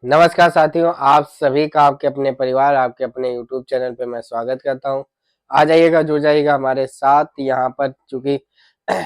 नमस्कार साथियों, आप सभी का आपके अपने परिवार, आपके अपने यूट्यूब चैनल पे मैं स्वागत करता हूं। आ जाइएगा, जुड़ जाइएगा हमारे साथ यहाँ पर, चूंकि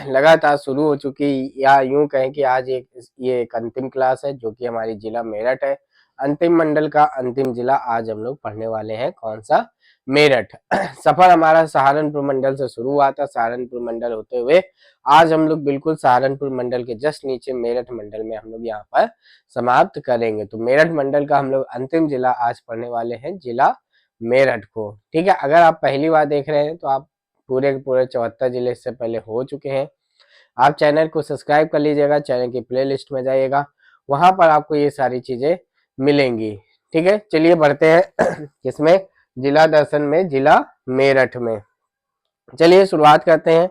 लगातार शुरू हो चुकी, या यूं कहें कि आज ये एक अंतिम क्लास है जो कि हमारी जिला मेरठ है। अंतिम मंडल का अंतिम जिला आज हम लोग पढ़ने वाले हैं, कौन सा? मेरठ। सफर हमारा सहारनपुर मंडल से शुरू हुआ था, सहारनपुर मंडल होते हुए आज हम लोग बिल्कुल सहारनपुर मंडल के जस्ट नीचे मेरठ मंडल में हम लोग यहाँ पर समाप्त करेंगे। तो मेरठ मंडल का हम लोग अंतिम जिला आज पढ़ने वाले हैं, जिला मेरठ को। ठीक है, अगर आप पहली बार देख रहे हैं तो आप पूरे के पूरे 74 जिले इससे पहले हो चुके हैं। आप चैनल को सब्सक्राइब कर लीजिएगा, चैनल की प्लेलिस्ट में जाइएगा, वहां पर आपको ये सारी चीजें मिलेंगी। ठीक है, चलिए बढ़ते हैं किसमें? जिला दर्शन में, जिला मेरठ में। चलिए शुरुआत करते हैं,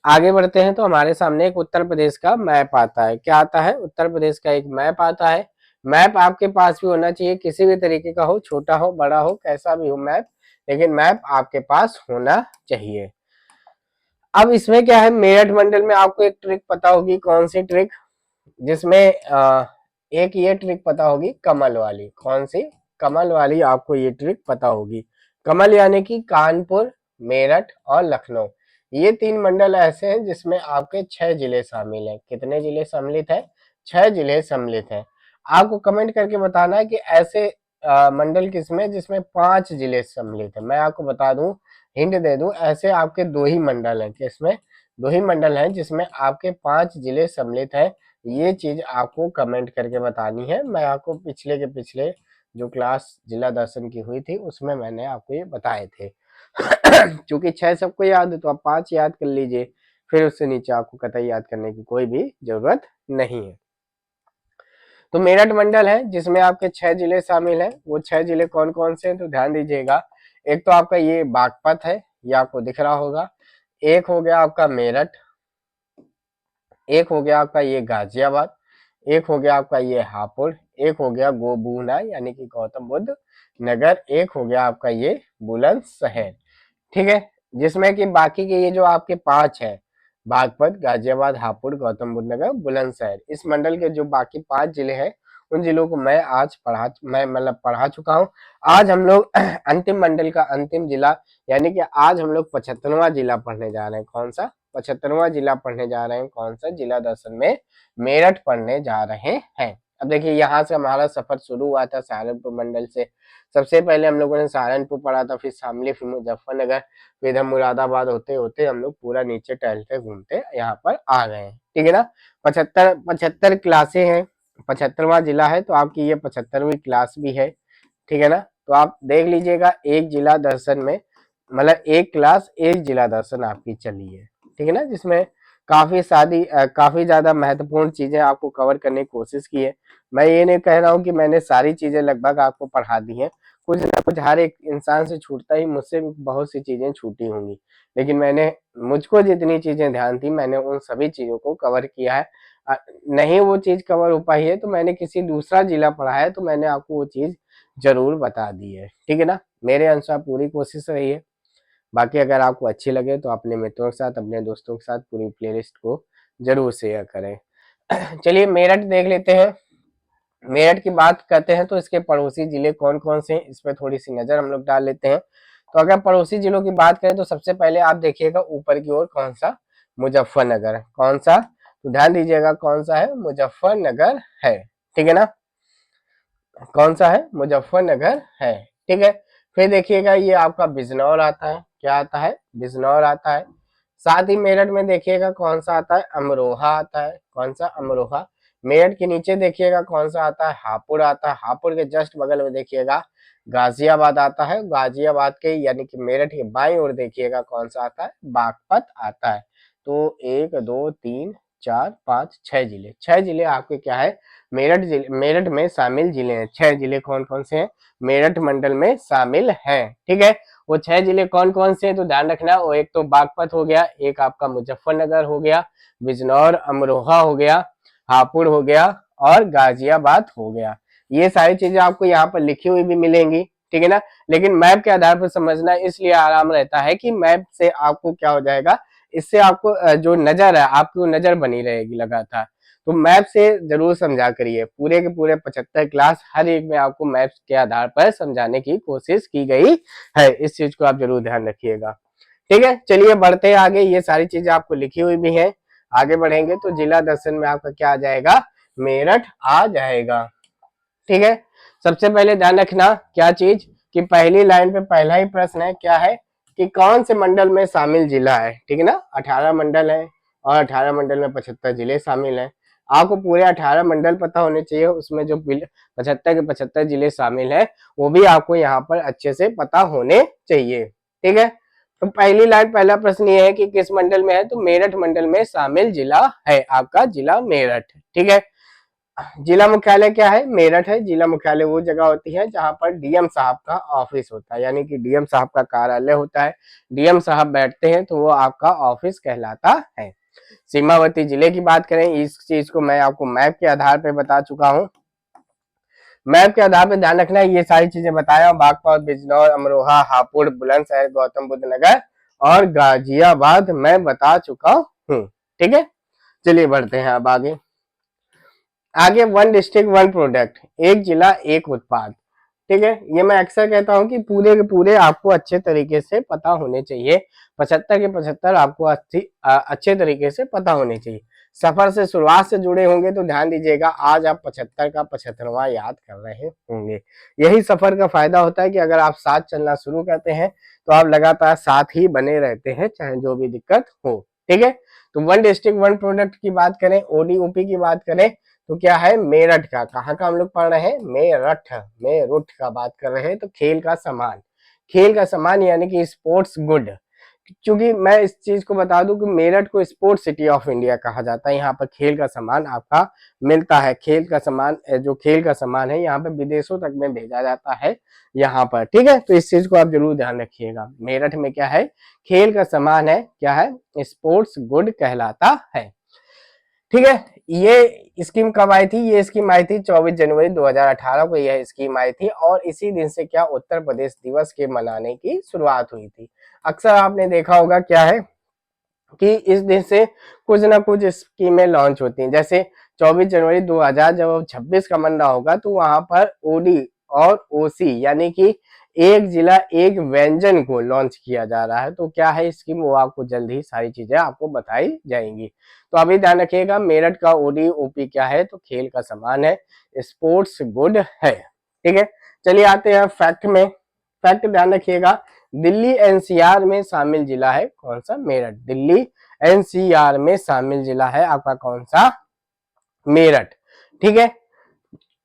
आगे बढ़ते हैं। तो हमारे सामने एक उत्तर प्रदेश का मैप आता है। क्या आता है? उत्तर प्रदेश का एक मैप आता है। मैप आपके पास भी होना चाहिए, किसी भी तरीके का हो, छोटा हो बड़ा हो कैसा भी हो मैप, लेकिन मैप आपके पास होना चाहिए। अब इसमें क्या है, मेरठ मंडल में आपको एक ट्रिक पता होगी। कौन सी ट्रिक? जिसमें एक ये ट्रिक पता होगी, कमल वाली। कौन सी? कमल वाली आपको ये ट्रिक पता होगी। कमल यानी कि कानपुर, मेरठ और लखनऊ, ये 3 मंडल ऐसे हैं जिसमें आपके 6 जिले शामिल हैं। कितने जिले सम्मिलित हैं? 6 जिले सम्मिलित हैं। आपको कमेंट करके बताना है कि ऐसे मंडल किसमें जिसमें 5 जिले सम्मिलित हैं। मैं आपको बता दूं, हिंट दे दूं, ऐसे आपके 2 ही मंडल हैं। किसमें? 2 ही मंडल हैं जिसमें आपके 5 जिले सम्मिलित हैं। ये चीज आपको कमेंट करके बतानी है। मैं आपको पिछले के पिछले जो क्लास जिला दर्शन की हुई थी उसमें मैंने आपको ये बताए थे। क्योंकि 6 सबको याद है तो आप 5 याद कर लीजिए, फिर उससे नीचे आपको कतई याद करने की कोई भी जरूरत नहीं है। तो मेरठ मंडल है जिसमें आपके 6 जिले शामिल हैं। वो 6 जिले कौन कौन से हैं तो ध्यान दीजिएगा। एक तो आपका ये बागपत है, ये आपको दिख रहा होगा। एक हो गया आपका मेरठ, एक हो गया आपका ये गाजियाबाद, एक हो गया आपका ये हापुड़, एक हो गया गोबूना यानी कि गौतम बुद्ध नगर, एक हो गया आपका ये बुलंदशहर। ठीक है, जिसमें कि बाकी के ये जो आपके 5 है, बागपत, गाजियाबाद, हापुड़, गौतम बुद्ध नगर, बुलंदशहर, इस मंडल के जो बाकी 5 जिले हैं उन जिलों को मैं मतलब पढ़ा चुका हूँ। आज हम लोग अंतिम मंडल का अंतिम जिला यानी कि आज हम लोग 75वां जिला पढ़ने जा रहे हैं। कौन सा? 75वां जिला पढ़ने जा रहे हैं। कौन सा? जिला दर्शन में मेरठ पढ़ने जा रहे हैं। अब देखिए, यहाँ से हमारा सफर शुरू हुआ था सहारनपुर मंडल से। सबसे पहले हम लोगों ने सहारनपुर पढ़ा था, फिर शामली, फिर मुजफ्फरनगर, फिर इधर मुरादाबाद होते होते हम लोग पूरा नीचे टहलते घूमते यहाँ पर आ गए हैं। ठीक है ना? 75 क्लासे हैं, 75वां जिला है, तो आपकी ये 75वीं क्लास भी है। ठीक है ना? तो आप देख लीजिएगा, एक जिला दर्शन में मतलब एक क्लास एक जिला दर्शन आपकी चली है। ठीक है ना? जिसमें काफी ज्यादा महत्वपूर्ण चीजें आपको कवर करने की कोशिश की है। मैं ये नहीं कह रहा हूँ कि मैंने सारी चीजें लगभग आपको पढ़ा दी हैं, कुछ ना कुछ हर एक इंसान से छूटता ही, मुझसे भी बहुत सी चीजें छूटी होंगी, लेकिन मुझको जितनी चीजें ध्यान थी मैंने उन सभी चीजों को कवर किया है। नहीं वो चीज कवर हो पाई है तो मैंने किसी दूसरा जिला पढ़ा है तो मैंने आपको वो चीज जरूर बता दी है। ठीक है ना? मेरे अनुसार पूरी कोशिश रही है। बाकी अगर आपको अच्छी लगे तो अपने मित्रों के साथ, अपने दोस्तों के साथ पूरी प्लेलिस्ट को जरूर शेयर करें। चलिए मेरठ देख लेते हैं। मेरठ की बात करते हैं तो इसके पड़ोसी जिले कौन कौन से हैं इस पर थोड़ी सी नजर हम लोग डाल लेते हैं। तो अगर पड़ोसी जिलों की बात करें तो सबसे पहले आप देखिएगा ऊपर की ओर, कौन सा? मुजफ्फरनगर। कौन सा? तो ध्यान दीजिएगा, कौन सा है? मुजफ्फरनगर है। ठीक है ना? कौन सा है? मुजफ्फरनगर है। ठीक है, फिर देखिएगा ये आपका बिजनौर आता है। क्या आता है? बिजनौर आता है। साथ ही मेरठ में देखिएगा कौन सा आता है? अमरोहा आता है। कौन सा? अमरोहा। मेरठ के नीचे देखिएगा कौन सा आता है? हापुड़ आता है। हापुड़ के जस्ट बगल में देखिएगा गाजियाबाद आता है। गाजियाबाद के यानी कि मेरठ के बाईं ओर देखिएगा कौन सा आता है? बागपत आता है। तो 1 2 3 4 5 6 जिले, 6 जिले आपके क्या है? मेरठ में शामिल जिले हैं। 6 जिले कौन कौन से हैं? मेरठ मंडल में शामिल हैं। ठीक है, वो 6 जिले कौन कौन से हैं तो ध्यान रखना। वो एक तो बागपत हो गया, एक आपका मुजफ्फरनगर हो गया, बिजनौर, अमरोहा हो गया, हापुड़ हो गया और गाजियाबाद हो गया। ये सारी चीजें आपको यहाँ पर लिखी हुई भी मिलेंगी। ठीक है ना? लेकिन मैप के आधार पर समझना इसलिए आराम रहता है कि मैप से आपको क्या हो जाएगा, इससे आपको जो नजर है आपकी वो नजर बनी रहेगी लगातार। तो मैप से जरूर समझा करिए, पूरे के पूरे 75 क्लास हर एक में आपको मैप्स के आधार पर समझाने की कोशिश की गई है, इस चीज को आप जरूर ध्यान रखिएगा। ठीक है, चलिए बढ़ते हैं आगे, ये सारी चीजें आपको लिखी हुई भी है। आगे बढ़ेंगे तो जिला दर्शन में आपका क्या आ जाएगा, मेरठ आ जाएगा। ठीक है, सबसे पहले ध्यान रखना क्या चीज कि पहली लाइन पे पहला ही प्रश्न है, क्या है कि कौन से मंडल में शामिल जिला है। ठीक है ना, 18 मंडल है और 18 मंडल में 75 जिले शामिल हैं। आपको पूरे 18 मंडल पता होने चाहिए, उसमें जो 75 के 75 जिले शामिल है वो भी आपको यहाँ पर अच्छे से पता होने चाहिए। ठीक है, तो पहली लाइन पहला प्रश्न ये है कि किस मंडल में है, तो मेरठ मंडल में शामिल जिला है आपका जिला मेरठ। ठीक है, जिला मुख्यालय क्या है, मेरठ है। जिला मुख्यालय वो जगह होती है जहां पर डीएम साहब का ऑफिस होता है, यानी कि डीएम साहब का कार्यालय होता है, डीएम साहब बैठते हैं तो वो आपका ऑफिस कहलाता है। सीमावर्ती जिले की बात करें, इस चीज को मैं आपको मैप के आधार पर बता चुका हूँ। मैप के आधार पर ध्यान रखना है, ये सारी चीजें बताया, बागपत, बिजनौर, अमरोहा, हापुड़, बुलंदशहर, गौतम बुद्ध नगर और गाजियाबाद मैं बता चुका हूँ। ठीक है, चलिए बढ़ते हैं अब आगे। आगे वन डिस्ट्रिक्ट वन प्रोडक्ट, एक जिला एक उत्पाद। ठीक है, ये मैं अक्सर कहता हूं कि पूरे के पूरे आपको अच्छे तरीके से पता होने चाहिए, 75 के 75 आपको अच्छे तरीके से पता होने चाहिए। सफर से शुरुआत से जुड़े होंगे तो ध्यान दीजिएगा, आज आप 75 का 75वां याद कर रहे होंगे। यही सफर का फायदा होता है कि अगर आप साथ चलना शुरू करते हैं तो आप लगातार साथ ही बने रहते हैं, चाहे जो भी दिक्कत हो। ठीक है, तो वन डिस्ट्रिक्ट वन प्रोडक्ट की बात करें, ओडीओपी की बात करें तो क्या है, मेरठ का, कहाँ का हम लोग पढ़ रहे हैं, मेरठ, मेरुठ का बात कर रहे हैं। तो खेल का सामान, खेल का सामान यानी कि स्पोर्ट्स गुड। क्योंकि मैं इस चीज को बता दूं कि मेरठ को स्पोर्ट्स सिटी ऑफ इंडिया कहा जाता है, यहाँ पर खेल का सामान आपका मिलता है। खेल का सामान, जो खेल का सामान है यहाँ पे विदेशों तक में भेजा जाता है यहाँ पर। ठीक है, तो इस चीज को आप जरूर ध्यान रखिएगा, मेरठ में क्या है, खेल का सामान है, क्या है, स्पोर्ट्स गुड कहलाता है। ठीक है, ये स्कीम कब आई थी, ये स्कीम आई थी 24 जनवरी 2018 को यह स्कीम आई थी, और इसी दिन से क्या उत्तर प्रदेश दिवस के मनाने की शुरुआत हुई थी। अक्सर आपने देखा होगा क्या है कि इस दिन से कुछ ना कुछ स्कीमें लॉन्च होती हैं। जैसे 24 जनवरी 2000 जब 26 का मन रहा होगा तो वहां पर ओडी और ओसी यानी कि एक जिला एक व्यंजन को लॉन्च किया जा रहा है। तो क्या है स्कीम, वो आपको जल्द ही सारी चीजें आपको बताई जाएंगी। तो अभी ध्यान रखिएगा, मेरठ का ओडी ओपी क्या है, तो खेल का सामान है, स्पोर्ट्स गुड है। ठीक है, चलिए आते हैं फैक्ट में। फैक्ट ध्यान रखिएगा, दिल्ली एनसीआर में शामिल जिला है कौन सा, मेरठ। दिल्ली एनसीआर में शामिल जिला है आपका कौन सा, मेरठ। ठीक है,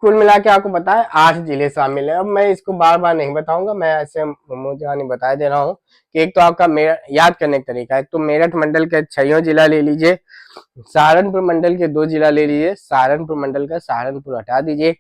कुल मिला के आपको पता है 8 जिले शामिल है। अब मैं इसको बार बार नहीं बताऊंगा, मैं ऐसे मुझे नहीं बता दे रहा हूँ कि एक तो आपका याद करने का तरीका है, तो मेरठ मंडल के 6 जिला ले लीजिए, सहारनपुर मंडल के 2 जिला ले लीजिए, सहारनपुर मंडल का सहारनपुर हटा दीजिए,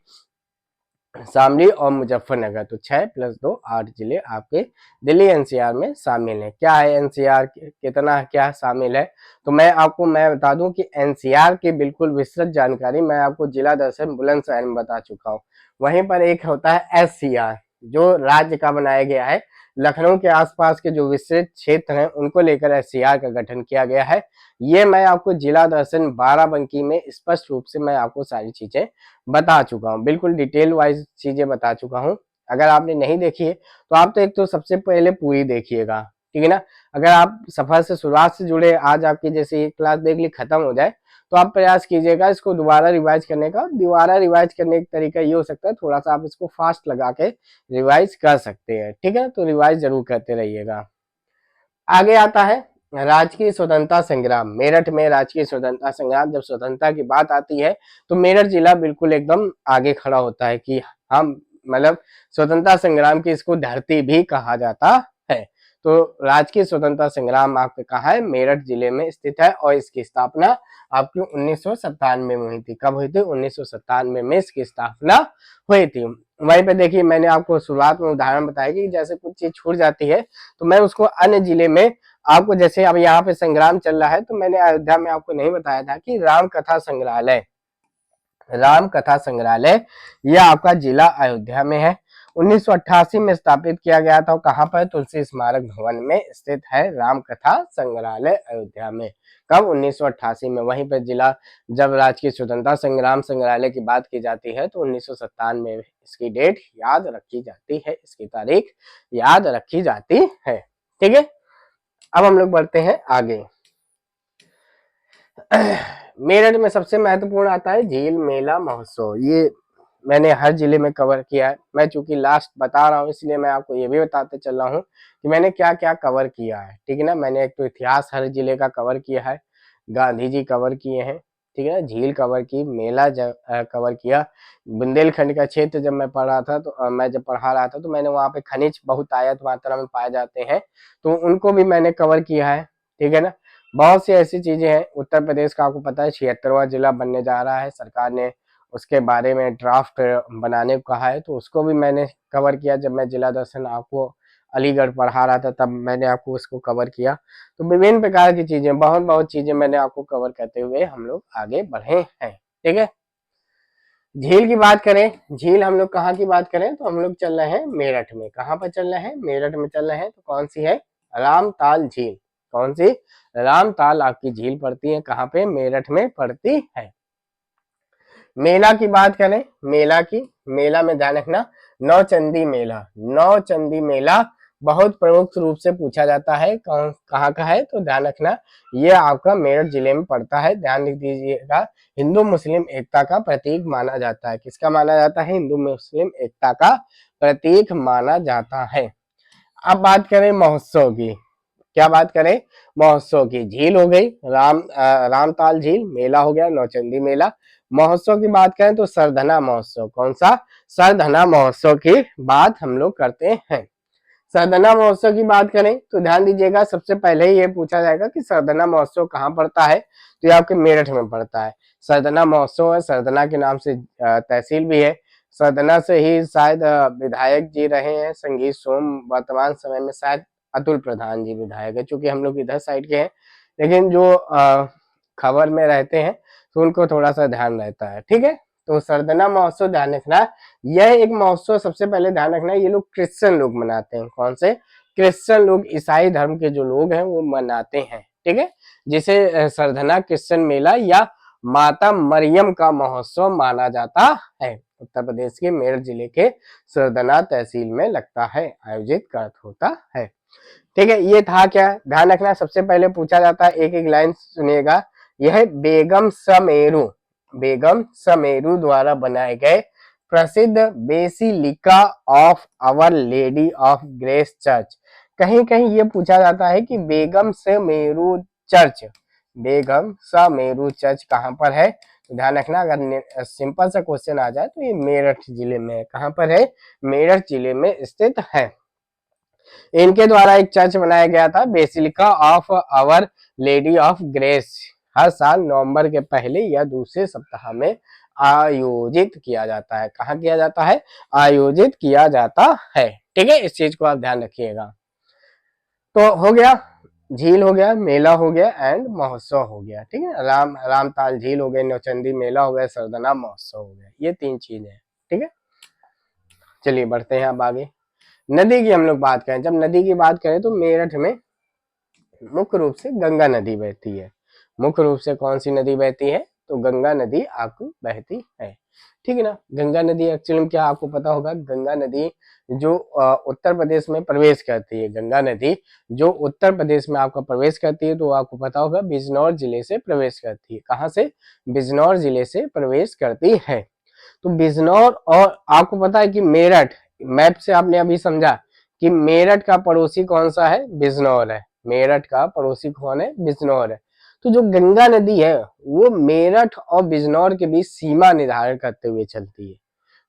शामली और मुजफ्फरनगर, तो 6 + 2 8 जिले आपके दिल्ली एनसीआर में शामिल है। क्या है एनसीआर, कितना क्या शामिल है, तो मैं बता दूं कि एनसीआर की बिल्कुल विस्तृत जानकारी मैं आपको जिला दर्शन बुलंदशहर में बता चुका हूं। वहीं पर एक होता है एससीआर, जो राज्य का बनाया गया है, लखनऊ के आसपास के जो विस्तृत क्षेत्र हैं उनको लेकर एससीआर का गठन किया गया है। ये मैं आपको जिला दर्शन बाराबंकी में स्पष्ट रूप से मैं आपको सारी चीजें बता चुका हूँ, बिल्कुल डिटेल वाइज चीजें बता चुका हूँ। अगर आपने नहीं देखी है तो आप तो एक तो सबसे पहले पूरी देखिएगा, ठीक है ना। अगर आप सफर से शुरुआत से जुड़े, आज आपकी जैसे एक क्लास देख ली खत्म हो जाए तो आप प्रयास कीजिएगा इसको दोबारा रिवाइज करने का। दोबारा रिवाइज करने का तरीका ये हो सकता है, थोड़ा सा आप इसको फास्ट लगा के रिवाइज कर सकते हैं, ठीक है। तो रिवाइज जरूर करते रहिएगा। आगे आता है राजकीय स्वतंत्रता संग्राम। मेरठ में राजकीय स्वतंत्रता संग्राम, जब स्वतंत्रता की बात आती है तो मेरठ जिला बिल्कुल एकदम आगे खड़ा होता है कि हम मतलब स्वतंत्रता संग्राम की इसको धरती भी कहा जाता है। तो राजकीय स्वतंत्रता संग्राम आपके कहा है, मेरठ जिले में स्थित है, और इसकी स्थापना आपकी 1997 में हुई थी। कब हुई थी, 1997 में इसकी स्थापना हुई थी। वहीं पे देखिए मैंने आपको शुरुआत में उदाहरण बताया कि जैसे कुछ चीज छूट जाती है तो मैं उसको अन्य जिले में आपको, जैसे अब यहाँ पे संग्राम चल रहा है तो मैंने अयोध्या में आपको नहीं बताया था कि राम कथा संग्रहालय, राम कथा संग्रहालय यह आपका जिला अयोध्या में है। 1988 में स्थापित किया गया था। कहाँ पर? तुलसी स्मारक भवन में स्थित है रामकथा संग्रहालय अयोध्या में। कब? 1988 में। वहीं पर जिला, जब राजकीय स्वतंत्रता संग्राम संग्रहालय की बात की जाती है तो 1997 में इसकी डेट याद रखी जाती है, इसकी तारीख याद रखी जाती है। ठीक है, अब हम लोग बढ़ते हैं आगे। मेरठ में सबसे महत्वपूर्ण आता है झील मेला महोत्सव। ये मैंने हर जिले में कवर किया है। मैं चूंकि लास्ट बता रहा हूँ इसलिए मैं आपको ये भी बताते चल रहा हूँ कि मैंने क्या क्या कवर किया है। ठीक है ना, मैंने एक तो इतिहास हर जिले का कवर किया है, गांधी जी कवर किए हैं, ठीक है ना, झील कवर की, मेला कवर किया। बुंदेलखंड का क्षेत्र जब मैं पढ़ रहा था तो मैं जब पढ़ा रहा था तो मैंने वहाँ पे खनिज बहुतायत मात्रा में पाए जाते हैं तो उनको भी मैंने कवर किया है। ठीक है ना, बहुत सी ऐसी चीजें हैं। उत्तर प्रदेश का आपको पता है 76वां जिला बनने जा रहा है, सरकार ने उसके बारे में ड्राफ्ट बनाने को कहा है तो उसको भी मैंने कवर किया। जब मैं जिला दर्शन आपको अलीगढ़ पढ़ा रहा था तब मैंने आपको उसको कवर किया। तो विभिन्न प्रकार की चीजें, बहुत बहुत चीजें मैंने आपको कवर करते हुए हम लोग आगे बढ़े हैं। ठीक है, झील की बात करें, झील हम लोग कहाँ की बात करें तो हम लोग चल रहे हैं मेरठ में। कहाँ पर चल रहे हैं? मेरठ में चल रहे हैं। तो कौन सी है? रामताल झील। कौन सी? रामताल आपकी झील पड़ती है। कहाँ पे? मेरठ में पड़ती है। मेला की बात करें, मेला की, मेला में ध्यान रखना नौचंदी मेला। नौचंदी मेला बहुत प्रमुख रूप से पूछा जाता है, कौन कहाँ का है तो ध्यान रखना ये आपका मेरठ जिले में पड़ता है। ध्यान रख दीजिएगा, हिंदू मुस्लिम एकता का प्रतीक माना जाता है। किसका माना जाता है? हिंदू मुस्लिम एकता का प्रतीक माना जाता है। अब बात करें महोत्सव की, क्या बात करें? महोत्सव की। झील हो गई रामताल झील, मेला हो गया नौचंदी मेला। महोत्सव की बात करें तो सरधना महोत्सव। कौन सा? सरधना महोत्सव की बात हम लोग करते हैं। सरधना महोत्सव की बात करें तो ध्यान दीजिएगा, सबसे पहले ये पूछा जाएगा कि सरधना महोत्सव कहाँ पड़ता है तो ये आपके मेरठ में पड़ता है। सरधना महोत्सव है, सरधना के नाम से तहसील भी है। सरधना से ही शायद विधायक जी रहे हैं संगीत सोम, वर्तमान समय में शायद अतुल प्रधान जी विधायक है। चूंकि हम लोग इधर साइड के हैं लेकिन जो खबर में रहते हैं तो उनको थोड़ा सा ध्यान रहता है। ठीक है, तो सरधना महोत्सव ध्यान रखना, यह एक महोत्सव सबसे पहले ध्यान रखना ये लोग क्रिश्चियन लोग मनाते हैं। कौन से? क्रिश्चियन लोग, ईसाई धर्म के जो लोग हैं वो मनाते हैं। ठीक है, जिसे सरधना क्रिश्चियन मेला या माता मरियम का महोत्सव माना जाता है। उत्तर प्रदेश के मेरठ जिले के सरधना तहसील में लगता है, आयोजित कर होता है। ठीक है, ये था क्या? ध्यान रखना सबसे पहले पूछा जाता है, एक एक लाइन सुनिएगा। यह बेगम समेरू, बेगम समेरू द्वारा बनाए गए प्रसिद्ध basilica of our lady of Grace church. कहीं कहीं ये पूछा जाता है कि बेगम समेरू चर्च, बेगम समेरू चर्च कहाँ पर है? तो ध्यान रखना, अगर सिंपल सा क्वेश्चन आ जाए तो ये मेरठ जिले में है। कहाँ पर है? मेरठ जिले में स्थित है। इनके द्वारा एक चर्च बनाया गया था, basilica of our lady of grace, हर साल नवंबर के पहले या दूसरे सप्ताह में आयोजित किया जाता है। कहाँ किया जाता है? आयोजित किया जाता है। ठीक है, इस चीज को आप ध्यान रखिएगा। तो हो गया, झील हो गया, मेला हो गया एंड महोत्सव हो गया। ठीक है, रामताल झील हो गए, नौचंदी मेला हो गया, सरदना महोत्सव हो गया, ये तीन चीजें हैं। ठीक है, चलिए बढ़ते हैं अब आगे। नदी की हम लोग बात करें, जब नदी की बात करें तो मेरठ में मुख्य रूप से गंगा नदी बहती है। मुख्य रूप से कौन सी नदी बहती है? तो गंगा नदी आपको बहती है। ठीक है ना, गंगा नदी एक्चुअली क्या आपको पता होगा, गंगा नदी जो उत्तर प्रदेश में प्रवेश करती है, गंगा नदी जो उत्तर प्रदेश में आपका प्रवेश करती है तो आपको पता होगा बिजनौर जिले से प्रवेश करती है। कहाँ से? बिजनौर जिले से प्रवेश करती है। तो बिजनौर, और आपको पता है कि मेरठ, मैप से आपने अभी समझा कि मेरठ का पड़ोसी कौन सा है? बिजनौर है। मेरठ का पड़ोसी कौन है? बिजनौर है। तो जो गंगा नदी है वो मेरठ और बिजनौर के बीच सीमा निर्धारण करते हुए चलती है।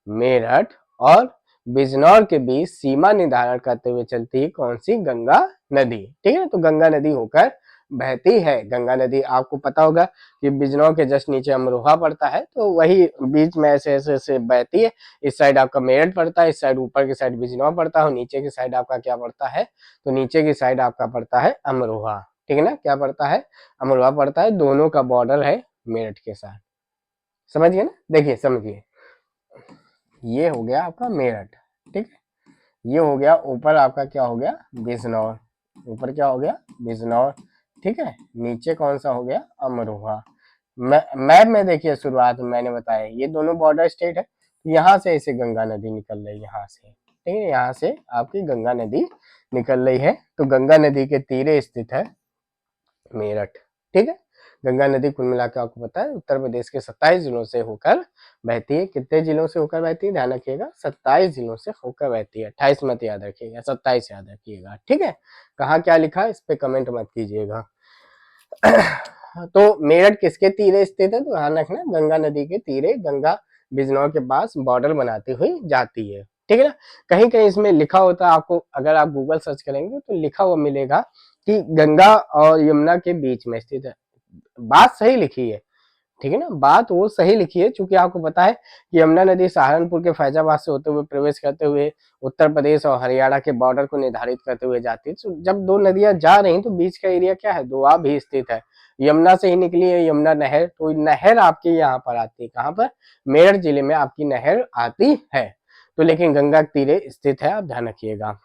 मेरठ और बिजनौर के बीच सीमा निर्धारण करते हुए चलती है कौन सी? गंगा नदी। ठीक है, तो गंगा नदी होकर बहती है। गंगा नदी आपको पता होगा कि बिजनौर के जस्ट नीचे अमरोहा पड़ता है, तो वही बीच में ऐसे ऐसे ऐसे बहती है। इस साइड आपका मेरठ पड़ता है, इस साइड ऊपर की साइड बिजनौर पड़ता है और नीचे की साइड आपका क्या पड़ता है? तो नीचे की साइड आपका पड़ता है अमरोहा। ठीक है ना, क्या पड़ता है? अमरोहा पड़ता है। दोनों का बॉर्डर है मेरठ के साथ। समझिए ना, देखिए समझिए, ये हो गया आपका मेरठ। ठीक है। ये हो गया, ऊपर आपका क्या हो गया, बिजनौर, ऊपर क्या हो गया, बिजनौर, ठीक है। नीचे कौन सा हो गया, अमरोहा। मैप में देखिए शुरुआत में मैंने बताया ये दोनों बॉर्डर स्टेट है, यहाँ से ऐसे गंगा नदी निकल रही है, यहाँ से, ठीक है, यहाँ से आपकी गंगा नदी निकल रही है। तो गंगा नदी के तीरे स्थित है मेरठ, ठीक है। गंगा नदी कुल मिलाकर आपको पता है उत्तर प्रदेश के 27 जिलों से होकर बहती है। कितने जिलों से होकर बहती है, ध्यान रखिएगा, 27 जिलों से होकर बहती है। 28 मत याद रखिएगा, 27 याद रखिएगा, ठीक है। कहाँ क्या लिखा है इस पे कमेंट मत कीजिएगा। तो मेरठ किसके तीरे स्थित है, तो ध्यान रखना गंगा नदी के तीरे, गंगा बिजनौर के पास बॉर्डर बनाती हुई जाती है, ठीक है ना। कहीं कहीं इसमें लिखा होता है आपको, अगर आप गूगल सर्च करेंगे तो लिखा हुआ मिलेगा कि गंगा और यमुना के बीच में स्थित है। बात सही लिखी है, ठीक है ना, बात वो सही लिखी है, क्योंकि आपको पता है कि यमुना नदी सहारनपुर के फैजाबाद से होते हुए प्रवेश करते हुए उत्तर प्रदेश और हरियाणा के बॉर्डर को निर्धारित करते हुए जाती है। तो जब दो नदियां जा रही तो बीच का एरिया क्या है, दोआब भी स्थित है। यमुना से ही निकली है यमुना नहर, तो नहर आपके यहाँ पर आती है, कहाँ पर, मेरठ जिले में आपकी नहर आती है। तो लेकिन गंगा के तीरे स्थित है, आप ध्यान रखिएगा।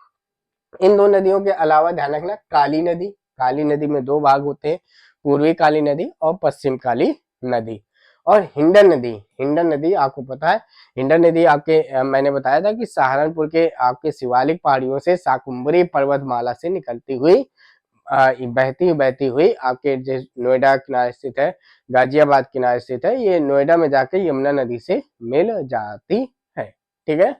इन दो नदियों के अलावा ध्यान रखना काली नदी, काली नदी में दो भाग होते हैं, पूर्वी काली नदी और पश्चिम काली नदी। और हिंडन नदी, हिंडन नदी आपको पता है, हिंडन नदी आपके मैंने बताया था कि सहारनपुर के आपके शिवालिक पहाड़ियों से शाकुंभरी पर्वतमाला से निकलती हुई बहती हुई आपके जो नोएडा किनारे स्थित है, गाजियाबाद किनारे स्थित है, ये नोएडा में जाके यमुना नदी से मिल जाती है, ठीक है।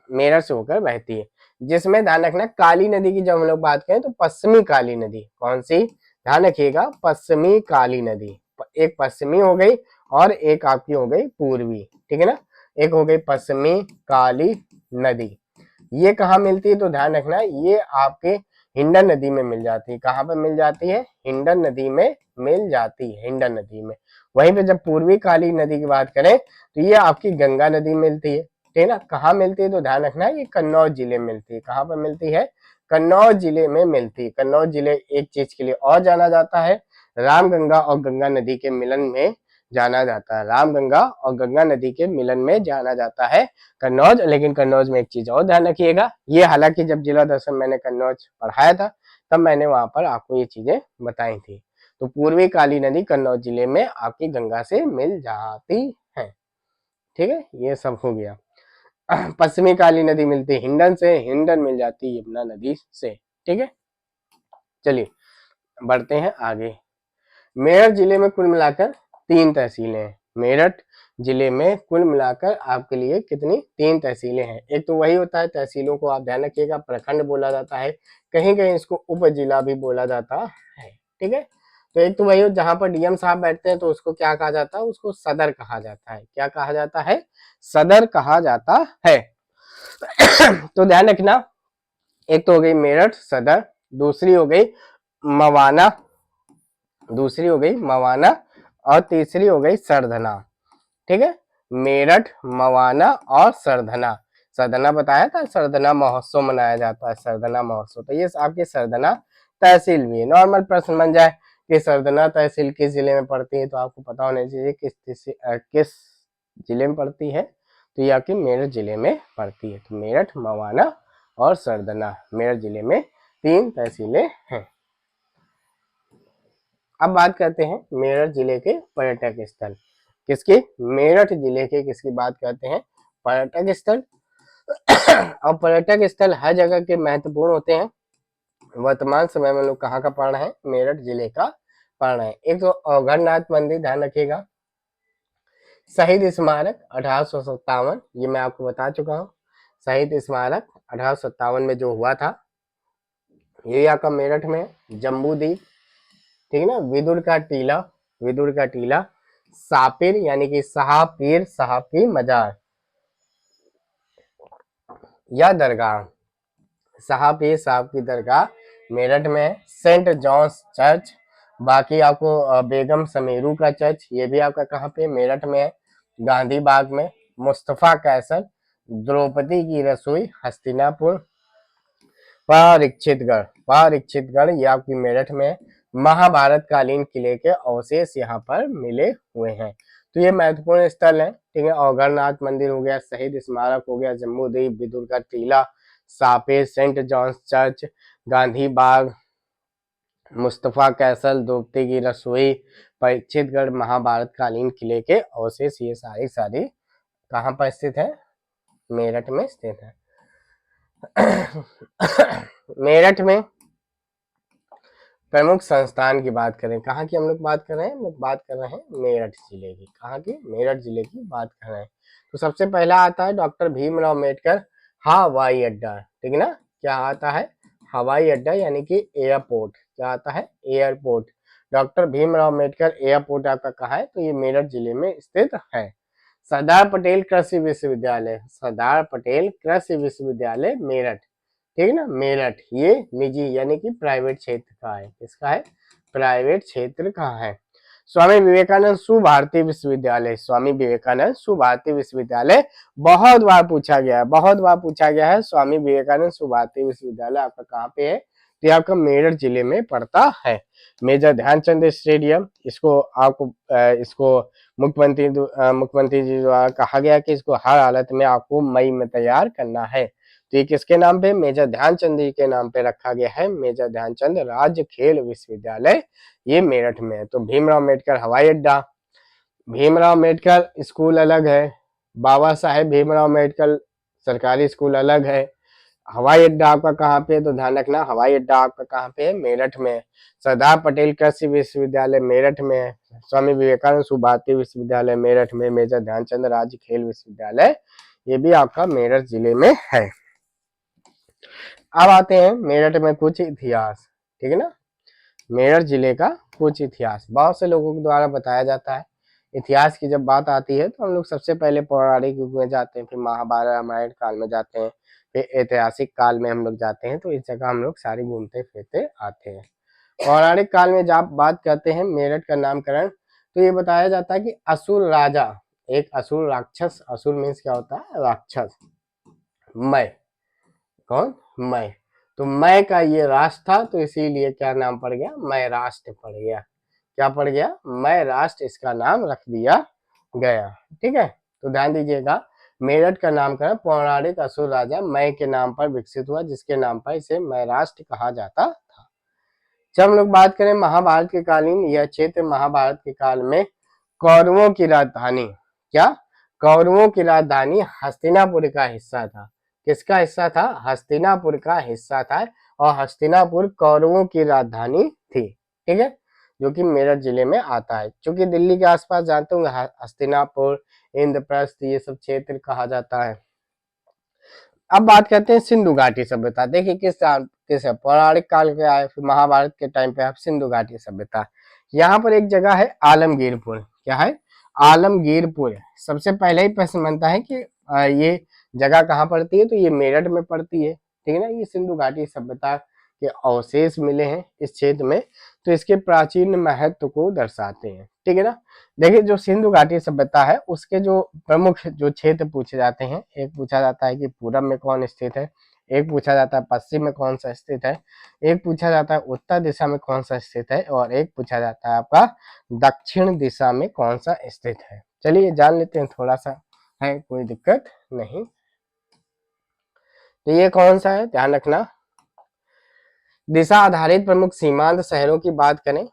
मेरठ से होकर बहती है, जिसमें ध्यान रखना काली नदी की जब हम लोग बात करें तो पश्चिमी काली नदी, कौन सी, ध्यान रखिएगा, पश्चिमी काली नदी। एक पश्चिमी हो गई और एक आपकी हो गई पूर्वी, ठीक है ना। एक हो गई पश्चिमी काली नदी, ये कहाँ मिलती है, तो ध्यान रखना ये आपके हिंडन नदी में मिल जाती है। कहाँ पर मिल जाती है, हिंडन नदी में मिल जाती है, हिंडन नदी में। वहीं पे जब पूर्वी काली नदी की बात करें तो ये आपकी गंगा नदी मिलती है, ठीक है ना। कहाँ मिलती है, तो ध्यान रखना ये कन्नौज जिले में मिलती है। कहाँ पर मिलती है, कन्नौज जिले में मिलती है। कन्नौज जिले एक चीज के लिए और जाना जाता है, रामगंगा और गंगा नदी के मिलन में जाना जाता है, रामगंगा और गंगा नदी के मिलन में जाना जाता है कन्नौज। लेकिन कन्नौज में एक चीज और ध्यान रखिएगा, ये हालांकि जब जिला दर्शन मैंने कन्नौज पढ़ाया था तब मैंने वहां पर आपको ये चीजें बताई थी। तो पूर्वी काली नदी कन्नौज जिले में आपकी गंगा से मिल जाती है, ठीक है, ये सब हो गया। पश्चिमी काली नदी मिलती है हिंडन से, हिंडन मिल जाती है यमुना नदी से, ठीक है। चलिए बढ़ते हैं आगे। मेरठ जिले में कुल मिलाकर 3 तहसीलें हैं। मेरठ जिले में कुल मिलाकर आपके लिए कितनी, 3 तहसीलें हैं। एक तो वही होता है, तहसीलों को आप ध्यान रखिएगा, प्रखंड बोला जाता है, कहीं कहीं इसको उप जिला भी बोला जाता है, ठीक है। तो एक तो वही हो जहां पर डीएम साहब बैठते हैं तो उसको क्या कहा जाता है, उसको सदर कहा जाता है। क्या कहा जाता है, सदर कहा जाता है। तो ध्यान रखना, एक तो हो गई मेरठ सदर, दूसरी हो गई मवाना, दूसरी हो गई मवाना और तीसरी हो गई सरधना, ठीक है। मेरठ, मवाना और सरधना। सरधना बताया था, सरधना महोत्सव मनाया जाता है, सरधना महोत्सव। तो ये आपकी सरधना तहसील भी है। नॉर्मल प्रश्न बन जाए कि सरधना तहसील किस जिले में पड़ती है, तो आपको पता होना चाहिए किस जिले में पड़ती है, तो ये आपकी मेरठ जिले में पड़ती है। तो मेरठ, मवाना और सरधना मेरठ जिले में 3 तहसीलें हैं। अब बात करते हैं मेरठ जिले के पर्यटक स्थल, किसकी, मेरठ जिले के किसकी बात करते हैं, पर्यटक स्थल। और पर्यटक स्थल हर जगह के महत्वपूर्ण होते हैं। वर्तमान समय में लोग कहाँ का पढ़ रहे हैं, मेरठ जिले का पढ़ रहे हैं। एक तो अवघड़नाथ मंदिर, ध्यान रखिएगा, शहीद स्मारक 1857, ये मैं आपको बता चुका हूँ। शहीद स्मारक 1857 में जो हुआ था, ये आपका मेरठ में। जम्बू द्वीप, ठीक है ना, विदुर का टीला, विदुर का टीला, सापिर यानी कि साहपीर, साहब की मजार या दरगाह, साहपीर साहब की दरगाह मेरठ में। सेंट जॉन्स चर्च, बाकी आपको बेगम समीरू का चर्च, ये भी आपका कहाँ पे, मेरठ में है। गांधी बाग में। मुस्तफा कैसल, द्रौपदी की रसोई हस्तिनापुर, परीक्षितगढ़, परीक्षितगढ़ ये आपकी मेरठ में। महाभारत कालीन किले के अवशेष यहाँ पर मिले हुए हैं। तो ये महत्वपूर्ण स्थल है, ठीक है। औगरनाथ मंदिर हो गया, शहीद स्मारक हो गया, जम्मू द्वीप, बिदुर का टीला, सापेत, सेंट जॉन्स चर्च, गांधी बाग, मुस्तफा कैसल, दोपती की रसोई, परीक्षितगढ़, महाभारत कालीन किले के अवशेष, ये सारी सारी कहाँ पर स्थित है? मेरठ में स्थित है। मेरठ में प्रमुख संस्थान की बात करें, कहाँ की हम लोग बात कर रहे हैं? हम लोग बात कर रहे हैं मेरठ जिले की। कहाँ की? मेरठ जिले की बात कर रहे हैं। तो सबसे पहला आता है डॉक्टर भीमराव अम्बेडकर हवाई अड्डा, ठीक है ना। क्या आता है? हवाई अड्डा, यानी कि एयरपोर्ट। क्या आता है? Airport. Doctor Bhimrao Ambedkar airport आपका कहाँ है? तो ये मेरठ जिले में स्थित है। सरदार पटेल कृषि विश्वविद्यालय, सरदार पटेल कृषि विश्वविद्यालय मेरठ, ठीक है ना। मेरठ ये निजी यानी कि प्राइवेट क्षेत्र का है। किसका है? प्राइवेट क्षेत्र का है। स्वामी विवेकानंद सुभारती विश्वविद्यालय, स्वामी विवेकानंद सुभारती विश्वविद्यालय बहुत बार पूछा गया है, बहुत बार पूछा गया है। स्वामी विवेकानंद सुभारती विश्वविद्यालय आपका कहाँ पे है? तो आपका मेरठ जिले में पड़ता है। मेजर ध्यानचंद स्टेडियम, इसको आपको इसको मुख्यमंत्री जी द्वारा कहा गया कि इसको हर हालत में आपको मई में तैयार करना है। तो ये किसके नाम पे? मेजर ध्यानचंद जी के नाम पे रखा गया है। मेजर ध्यानचंद राज्य खेल विश्वविद्यालय ये मेरठ में है। तो भीमराव अम्बेडकर हवाई अड्डा, भीमराव अम्बेडकर स्कूल अलग है, बाबा साहेब भीमराव अम्बेडकर सरकारी स्कूल अलग है। हवाई अड्डा आपका कहाँ पे है? तो ध्यान रखना, हवाई अड्डा आपका कहाँ पे है? मेरठ में। सरदार पटेल कृषि विश्वविद्यालय मेरठ में है। स्वामी विवेकानंद सुभारती विश्वविद्यालय मेरठ में। मेजर ध्यानचंद राज्य खेल विश्वविद्यालय ये भी आपका मेरठ जिले में है। अब आते हैं मेरठ में कुछ इतिहास, ठीक है ना। मेरठ जिले का कुछ इतिहास बहुत से लोगों के द्वारा बताया जाता है। इतिहास की जब बात आती है तो हम लोग सबसे पहले पौराणिक युग में जाते हैं, फिर महाभारत रामायण काल में जाते हैं, फिर ऐतिहासिक काल में हम लोग जाते हैं। तो इस जगह हम लोग सारी घूमते फिरते आते हैं। पौराणिक काल में जब बात करते हैं मेरठ का नामकरण, तो ये बताया जाता है कि असुर राजा, एक असुर राक्षस, असुर मीन्स क्या होता है? राक्षस। मैं, कौन? मैं। तो मैं का ये राष्ट्र था, तो इसीलिए क्या नाम पड़ गया? मैं राष्ट्र पड़ गया। क्या पड़ गया? मैं राष्ट्र, इसका नाम रख दिया गया, ठीक है। तो ध्यान दीजिएगा, मेरठ का नामकरण पौराणिक असुर राजा मैं के नाम पर विकसित हुआ, जिसके नाम पर इसे मैं राष्ट्र कहा जाता था। जब हम लोग बात करें महाभारत के कालीन, यह क्षेत्र महाभारत के काल में कौरवों की राजधानी, क्या? कौरवों की राजधानी हस्तिनापुर का हिस्सा था। किसका हिस्सा था? हस्तिनापुर का हिस्सा था। और हस्तिनापुर कौरवों की राजधानी थी, ठीक है, जो कि मेरठ जिले में आता है। क्योंकि दिल्ली के आसपास जानते होंगे हस्तिनापुर, इंद्रप्रस्थ, ये सब क्षेत्र कहा जाता है। अब बात करते हैं सिंधु घाटी सभ्यता। देखिए किस पौराणिक काल के आए, फिर महाभारत के टाइम पे आप सिंधु घाटी सभ्यता। यहाँ पर एक जगह है आलमगीरपुर। क्या है? आलमगीरपुर। सबसे पहले ही प्रश्न बनता है कि ये जगह कहाँ पड़ती है? तो ये मेरठ में पड़ती है, ठीक है ना। ये सिंधु घाटी सभ्यता के अवशेष मिले हैं इस क्षेत्र में, तो इसके प्राचीन महत्व को दर्शाते हैं, ठीक है ना। देखिए जो सिंधु घाटी सभ्यता है उसके जो प्रमुख जो क्षेत्र पूछे जाते हैं, एक पूछा जाता है कि पूरब में कौन स्थित है, एक पूछा जाता है पश्चिम में कौन सा स्थित है, एक पूछा जाता है उत्तर दिशा में कौन सा स्थित है, और एक पूछा जाता है आपका दक्षिण दिशा में कौन सा स्थित है। चलिए जान लेते हैं, थोड़ा सा है, कोई दिक्कत नहीं। तो ये कौन सा है? ध्यान रखना, दिशा आधारित प्रमुख सीमांत शहरों की बात करें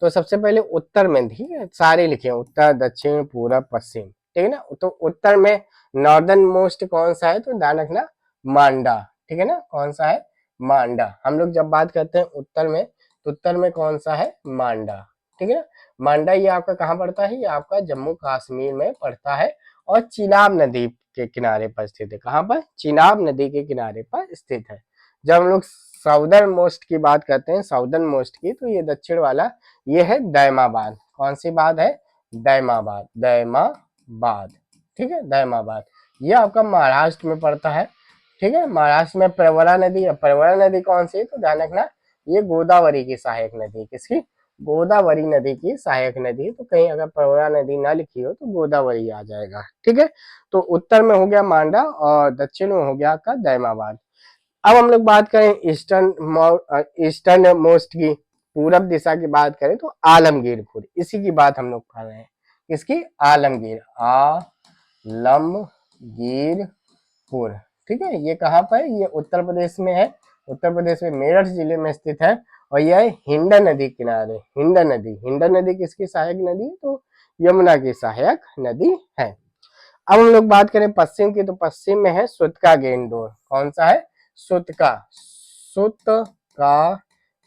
तो सबसे पहले उत्तर में, ठीक है, सारे लिखे उत्तर, दक्षिण, पूरब, पश्चिम, ठीक है ना। तो उत्तर में नॉर्दर्न मोस्ट कौन सा है? तो ध्यान रखना मांडा, ठीक है ना। कौन सा है? मांडा। हम लोग जब बात करते हैं उत्तर में, तो उत्तर में कौन सा है? मांडा, ठीक है ना। मांडा ये आपका कहाँ पड़ता है? ये आपका जम्मू कश्मीर में पड़ता है और चिनाब नदी के किनारे पर स्थित है। कहाँ पर? चिनाब नदी के किनारे पर स्थित है। जब हम लोग साउदर्न मोस्ट की बात करते हैं, साउदर्न मोस्ट की, तो ये दक्षिण वाला ये है दैमाबाद। कौन सी बात है? दैमाबाद, दैमाबाद, ठीक है, दैमाबाद। ये आपका महाराष्ट्र में पड़ता है, ठीक है। महाराष्ट्र में प्रवरा नदी है। प्रवरा नदी कौन सी है? तो ध्यान रखना ये गोदावरी की सहायक नदी। किसकी? गोदावरी नदी की सहायक नदी। तो कहीं अगर प्रवरा नदी ना लिखी हो तो गोदावरी आ जाएगा, ठीक है। तो उत्तर में हो गया मांडा और दक्षिण में हो गया आपका दैमाबाद। अब हम लोग बात करें ईस्टर्न मोस्ट की, पूरब दिशा की बात करें तो आलमगीरपुर, इसी की बात हम लोग कर रहे हैं। किसकी? आलमगीर, आलमगीरपुर। ठीक है, ये कहाँ पर? ये उत्तर प्रदेश में है, उत्तर प्रदेश में मेरठ जिले में स्थित है। और यह हिंडन नदी किनारे, हिंडन नदी, हिंडन नदी किसकी सहायक नदी? तो यमुना की सहायक नदी है। अब हम लोग बात करें पश्चिम की, तो पश्चिम में है सुतका गेंडोर। कौन सा है? सुतका, सुतका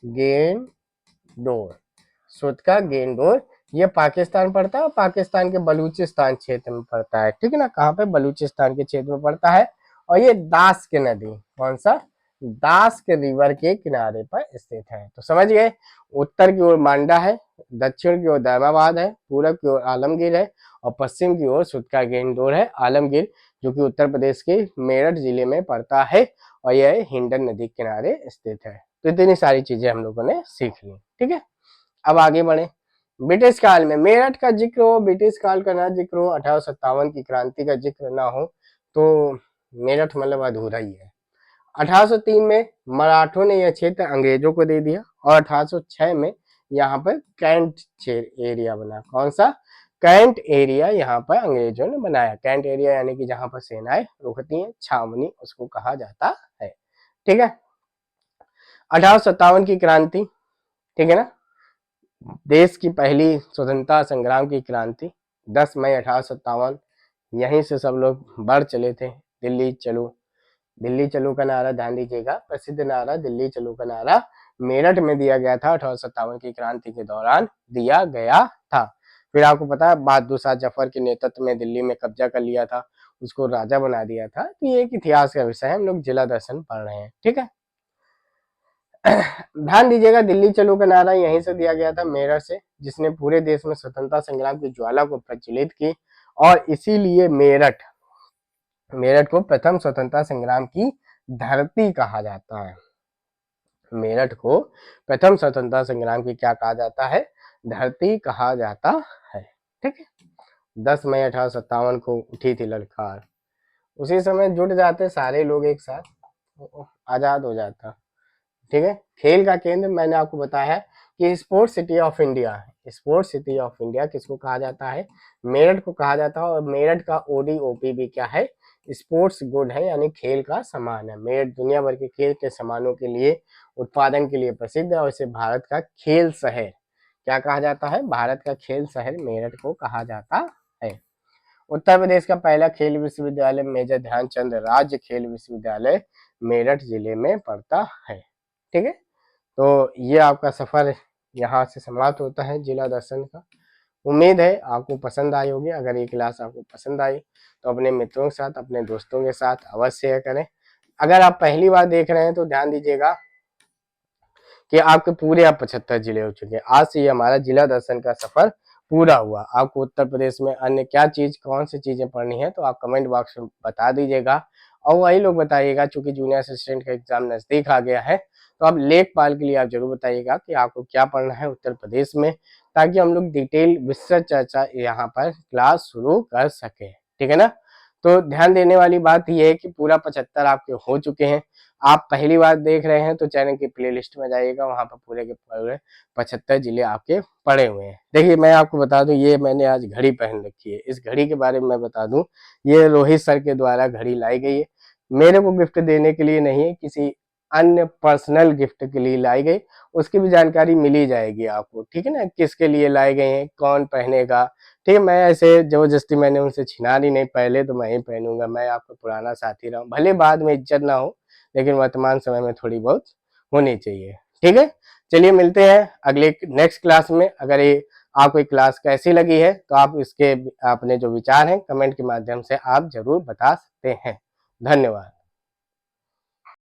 गेंडोर, सुतका गेंडोर। ये पाकिस्तान पड़ता है, पाकिस्तान के बलूचिस्तान क्षेत्र में पड़ता है। ठीक है ना, कहाँ पे? बलूचिस्तान के क्षेत्र में पड़ता है। और ये दास के नदी, कौन सा? दास के रिवर के किनारे पर स्थित है। तो समझ गए, उत्तर की ओर मांडा है, दक्षिण की ओर दामाबाद है, पूरब की ओर आलमगीर है, और पश्चिम की ओर सुतका गेंडोर है। आलमगीर जो कि उत्तर प्रदेश के मेरठ जिले में पड़ता है, और यह हिंडन नदी के किनारे स्थित है। तो इतनी सारी चीजें हम लोगों ने सीख ली। ठीक है, अब आगे बढ़े। ब्रिटिश काल में मेरठ का जिक्र हो, ब्रिटिश काल का ना जिक्र हो, 1857 की क्रांति का जिक्र ना हो, तो मेरठ मतलब अधूरा ही है। 1803 में मराठों ने यह क्षेत्र अंग्रेजों को दे दिया, और 1806 में यहाँ पर कैंट एरिया बना। कौन सा? कैंट एरिया यहाँ पर अंग्रेजों ने बनाया। कैंट एरिया यानी कि जहाँ पर सेनाएं रुकती हैं, छावनी उसको कहा जाता है। ठीक है, 1857 की क्रांति, ठीक है ना, देश की पहली स्वतंत्रता संग्राम की क्रांति, 10 मई 1857। यहीं से सब लोग बढ़ चले थे। दिल्ली चलो, दिल्ली चलो का नारा ध्यान दीजिएगा, प्रसिद्ध नारा दिल्ली चलो का नारा मेरठ में दिया गया था, 1857 की क्रांति के दौरान दिया गया था। फिर आपको पता है बहादुर शाह जफर के नेतृत्व में दिल्ली में कब्जा कर लिया था, उसको राजा बना दिया था। तो ये एक इतिहास का विषय है, हम लोग जिला दर्शन पढ़ रहे हैं। ठीक है, ध्यान दीजिएगा, दिल्ली चलो का नारा यहीं से दिया गया था, मेरठ से, जिसने पूरे देश में स्वतंत्रता संग्राम की ज्वाला को प्रज्वलित की। और इसीलिए मेरठ, मेरठ को प्रथम स्वतंत्रता संग्राम की धरती कहा जाता है। मेरठ को प्रथम स्वतंत्रता संग्राम की क्या कहा जाता है? धरती कहा जाता है। ठीक है, 10 मई 1857 को उठी थी ललकार, उसी समय जुट जाते सारे लोग एक साथ, आजाद हो जाता। ठीक है, खेल का केंद्र मैंने आपको बताया है कि sports city of India, sports city of India किसको कहा जाता है? मेरठ को कहा जाता है। और मेरठ का ओडीओपी भी क्या है? स्पोर्ट्स गुड है, यानी खेल का सामान है। मेरठ दुनिया भर के खेल के सामानों के लिए, उत्पादन के लिए प्रसिद्ध है, और इसे भारत का खेल शहर क्या कहा जाता है? भारत का खेल शहर मेरठ को कहा जाता है। उत्तर प्रदेश का पहला खेल विश्वविद्यालय मेजर ध्यानचंद राज्य खेल विश्वविद्यालय मेरठ जिले में पड़ता है। ठीक है, तो ये आपका सफर यहाँ से समाप्त होता है जिला दर्शन का। उम्मीद है आपको पसंद आई होगी। अगर ये क्लास आपको पसंद आई तो अपने मित्रों के साथ, अपने दोस्तों के साथ अवश्य शेयर करें। अगर आप पहली बार देख रहे हैं तो ध्यान दीजिएगा कि आपके पूरे आप 75 जिले हो चुके हैं। आज से ये हमारा जिला दर्शन का सफर पूरा हुआ। आपको उत्तर प्रदेश में अन्य क्या चीज, कौन सी चीजें पढ़नी है, तो आप कमेंट बॉक्स में बता दीजिएगा। और वही लोग बताइएगा, चूंकि जूनियर असिस्टेंट का एग्जाम नजदीक आ गया है, तो आप लेखपाल के लिए आप जरूर बताइएगा कि आपको क्या पढ़ना है उत्तर प्रदेश में, ताकि हम लोग डिटेल विस्तृत चर्चा यहाँ पर क्लास शुरू कर सके। ठीक है ना, तो ध्यान देने वाली बात यह है कि पूरा 75 आपके हो चुके हैं। आप पहली बार देख रहे हैं तो चैनल की प्लेलिस्ट में जाइएगा, वहां पर पूरे के पूरे 75 जिले आपके पड़े हुए हैं। देखिए मैं आपको बता दूं, ये मैंने आज घड़ी पहन रखी है। इस घड़ी के बारे में मैं बता दूं, ये रोहित सर के द्वारा घड़ी लाई गई है। मेरे को गिफ्ट देने के लिए नहीं है, किसी अन्य पर्सनल गिफ्ट के लिए लाई गई। उसकी भी जानकारी मिली जाएगी आपको। ठीक है ना, किसके लिए लाई गई है, कौन पहनेगा। ठीक है, मैं ऐसे जबरदस्ती मैंने उनसे छिना ली नहीं, पहले तो मैं ही पहनूंगा। मैं आपका पुराना साथी रहा हूँ, भले बाद में इज्जत ना हो, लेकिन वर्तमान समय में थोड़ी बहुत होनी चाहिए। ठीक है, चलिए मिलते हैं अगले नेक्स्ट क्लास में। अगर ये आपको ये क्लास कैसी लगी है तो आप इसके अपने जो विचार हैं कमेंट के माध्यम से आप जरूर बता सकते हैं। धन्यवाद।